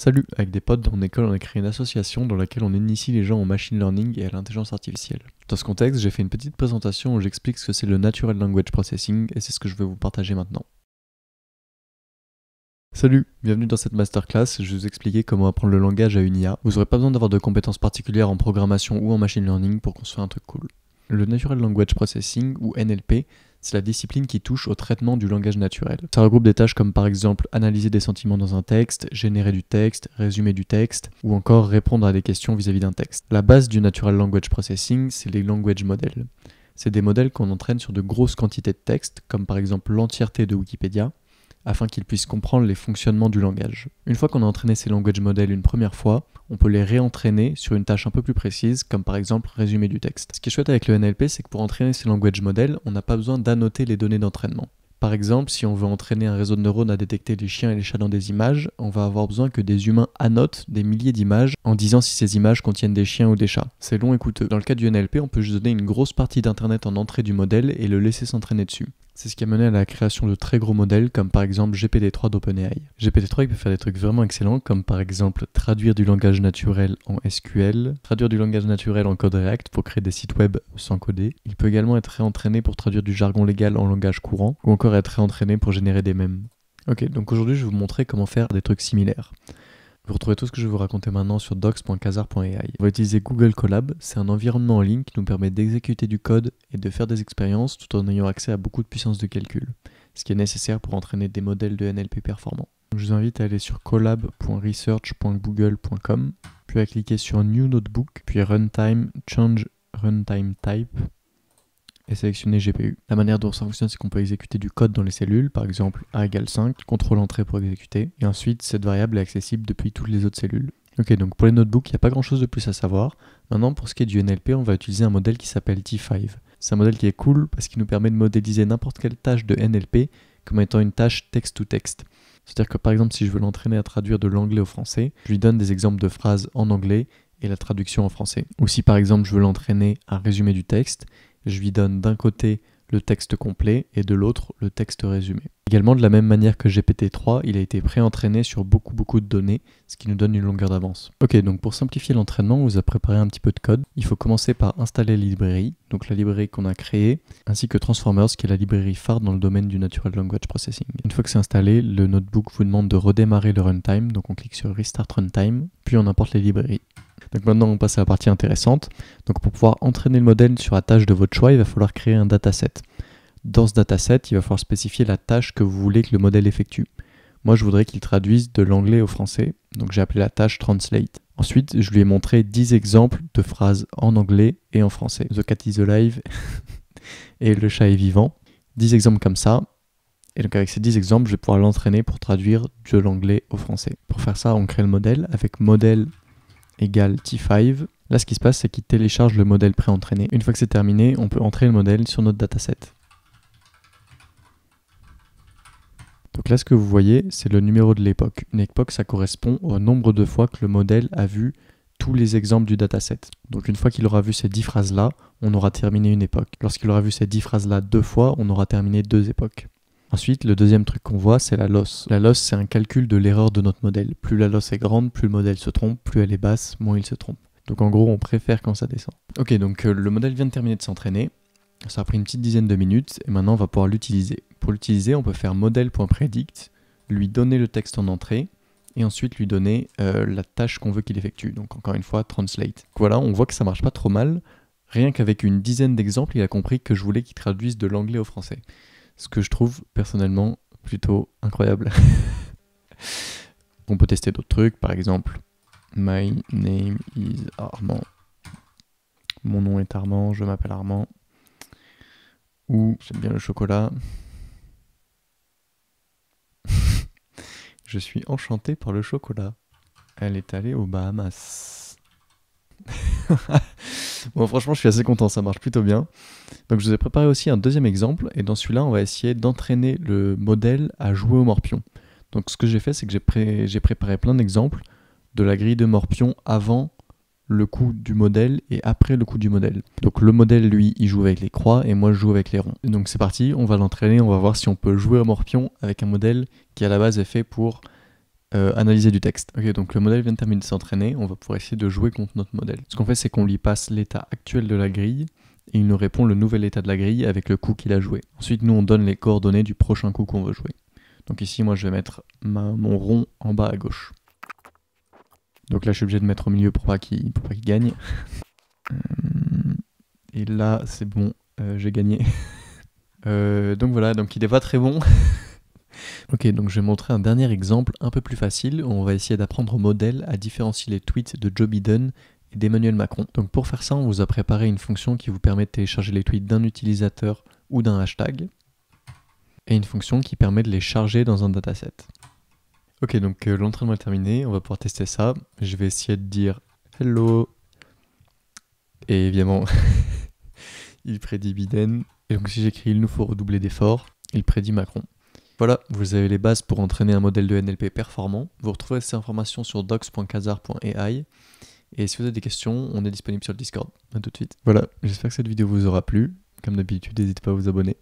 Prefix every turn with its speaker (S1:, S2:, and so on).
S1: Salut, avec des potes dans mon école, on a créé une association dans laquelle on initie les gens au machine learning et à l'intelligence artificielle. Dans ce contexte, j'ai fait une petite présentation où j'explique ce que c'est le Natural Language Processing et c'est ce que je vais vous partager maintenant. Salut, bienvenue dans cette masterclass, je vais vous expliquer comment apprendre le langage à une IA. Vous n'aurez pas besoin d'avoir de compétences particulières en programmation ou en machine learning pour construire un truc cool. Le Natural Language Processing, ou NLP, c'est la discipline qui touche au traitement du langage naturel. Ça regroupe des tâches comme par exemple analyser des sentiments dans un texte, générer du texte, résumer du texte, ou encore répondre à des questions vis-à-vis d'un texte. La base du Natural Language Processing, c'est les language models. C'est des modèles qu'on entraîne sur de grosses quantités de texte, comme par exemple l'entièreté de Wikipédia, afin qu'ils puissent comprendre les fonctionnements du langage. Une fois qu'on a entraîné ces language models une première fois, on peut les réentraîner sur une tâche un peu plus précise, comme par exemple résumer du texte. Ce qui est chouette avec le NLP, c'est que pour entraîner ces language models, on n'a pas besoin d'annoter les données d'entraînement. Par exemple, si on veut entraîner un réseau de neurones à détecter les chiens et les chats dans des images, on va avoir besoin que des humains annotent des milliers d'images en disant si ces images contiennent des chiens ou des chats. C'est long et coûteux. Dans le cas du NLP, on peut juste donner une grosse partie d'internet en entrée du modèle et le laisser s'entraîner dessus. C'est ce qui a mené à la création de très gros modèles comme par exemple GPT-3 d'OpenAI. GPT-3 il peut faire des trucs vraiment excellents comme par exemple traduire du langage naturel en SQL, traduire du langage naturel en code React pour créer des sites web sans coder. Il peut également être réentraîné pour traduire du jargon légal en langage courant ou encore être réentraîné pour générer des mèmes. Ok, donc aujourd'hui je vais vous montrer comment faire des trucs similaires. Vous retrouvez tout ce que je vais vous raconter maintenant sur docs.quasar.ai. On va utiliser Google Colab, c'est un environnement en ligne qui nous permet d'exécuter du code et de faire des expériences tout en ayant accès à beaucoup de puissance de calcul, ce qui est nécessaire pour entraîner des modèles de NLP performants. Donc je vous invite à aller sur colab.research.google.com, puis à cliquer sur New Notebook, puis Runtime, Change Runtime Type, et sélectionner GPU. La manière dont ça fonctionne, c'est qu'on peut exécuter du code dans les cellules, par exemple A égale 5, contrôle entrée pour exécuter, et ensuite cette variable est accessible depuis toutes les autres cellules. Ok, donc pour les notebooks, il n'y a pas grand chose de plus à savoir. Maintenant, pour ce qui est du NLP, on va utiliser un modèle qui s'appelle T5. C'est un modèle qui est cool parce qu'il nous permet de modéliser n'importe quelle tâche de NLP comme étant une tâche texte-to-texte. C'est-à-dire que par exemple, si je veux l'entraîner à traduire de l'anglais au français, je lui donne des exemples de phrases en anglais et la traduction en français. Ou si par exemple, je veux l'entraîner à résumer du texte, je lui donne d'un côté le texte complet et de l'autre le texte résumé. Également, de la même manière que GPT-3, il a été pré-entraîné sur beaucoup de données, ce qui nous donne une longueur d'avance. Ok, donc pour simplifier l'entraînement, on vous a préparé un petit peu de code. Il faut commencer par installer la librairie, donc la librairie qu'on a créée, ainsi que Transformers, qui est la librairie phare dans le domaine du Natural Language Processing. Une fois que c'est installé, le notebook vous demande de redémarrer le runtime, donc on clique sur Restart Runtime, puis on importe les librairies. Donc maintenant on passe à la partie intéressante. Donc pour pouvoir entraîner le modèle sur la tâche de votre choix, il va falloir créer un dataset. Dans ce dataset, il va falloir spécifier la tâche que vous voulez que le modèle effectue. Moi je voudrais qu'il traduise de l'anglais au français, donc j'ai appelé la tâche Translate. Ensuite je lui ai montré 10 exemples de phrases en anglais et en français. The cat is alive et le chat est vivant. 10 exemples comme ça. Et donc avec ces 10 exemples, je vais pouvoir l'entraîner pour traduire de l'anglais au français. Pour faire ça, on crée le modèle avec modèle égale T5. Là, ce qui se passe, c'est qu'il télécharge le modèle pré-entraîné. Une fois que c'est terminé, on peut entrer le modèle sur notre dataset. Donc là, ce que vous voyez, c'est le numéro de l'époque. Une époque, ça correspond au nombre de fois que le modèle a vu tous les exemples du dataset. Donc une fois qu'il aura vu ces 10 phrases-là, on aura terminé une époque. Lorsqu'il aura vu ces 10 phrases-là 2 fois, on aura terminé 2 époques. Ensuite, le deuxième truc qu'on voit, c'est la loss. La loss, c'est un calcul de l'erreur de notre modèle. Plus la loss est grande, plus le modèle se trompe, plus elle est basse, moins il se trompe. Donc en gros, on préfère quand ça descend. Ok, donc le modèle vient de terminer de s'entraîner. Ça a pris une petite dizaine de minutes et maintenant on va pouvoir l'utiliser. Pour l'utiliser, on peut faire modèle.predict, lui donner le texte en entrée et ensuite lui donner la tâche qu'on veut qu'il effectue. Donc encore une fois, translate. Donc voilà, on voit que ça marche pas trop mal. Rien qu'avec une dizaine d'exemples, il a compris que je voulais qu'il traduise de l'anglais au français. Ce que je trouve personnellement plutôt incroyable. On peut tester d'autres trucs, par exemple, My name is Armand. Mon nom est Armand, je m'appelle Armand. Ou j'aime bien le chocolat. Je suis enchanté par le chocolat. Elle est allée aux Bahamas. Bon, franchement, je suis assez content, ça marche plutôt bien. Donc, je vous ai préparé aussi un deuxième exemple, et dans celui-là, on va essayer d'entraîner le modèle à jouer au morpion. Donc, ce que j'ai fait, c'est que j'ai préparé plein d'exemples de la grille de morpion avant le coup du modèle et après le coup du modèle. Donc, le modèle, lui, il joue avec les croix, et moi, je joue avec les ronds. Et donc, c'est parti, on va l'entraîner, on va voir si on peut jouer au morpion avec un modèle qui, à la base, est fait pour analyser du texte. Ok, donc le modèle vient de terminer de s'entraîner, on va pouvoir essayer de jouer contre notre modèle. Ce qu'on fait, c'est qu'on lui passe l'état actuel de la grille, et il nous répond le nouvel état de la grille avec le coup qu'il a joué. Ensuite, nous, on donne les coordonnées du prochain coup qu'on veut jouer. Donc ici, moi, je vais mettre mon rond en bas à gauche. Donc là, je suis obligé de mettre au milieu pour pas qu'il gagne. Et là, c'est bon, j'ai gagné. Donc voilà, donc il est pas très bon. Ok, donc je vais montrer un dernier exemple un peu plus facile. On va essayer d'apprendre au modèle à différencier les tweets de Joe Biden et d'Emmanuel Macron. Donc pour faire ça, on vous a préparé une fonction qui vous permet de télécharger les tweets d'un utilisateur ou d'un hashtag, et une fonction qui permet de les charger dans un dataset. Ok, donc l'entraînement est terminé, on va pouvoir tester ça. Je vais essayer de dire « Hello ». Et évidemment, il prédit Biden. Et donc si j'écris « Il nous faut redoubler d'efforts », il prédit Macron. Voilà, vous avez les bases pour entraîner un modèle de NLP performant. Vous retrouvez ces informations sur docs.kazar.ai. Et si vous avez des questions, on est disponible sur le Discord. A tout de suite. Voilà, j'espère que cette vidéo vous aura plu. Comme d'habitude, n'hésitez pas à vous abonner.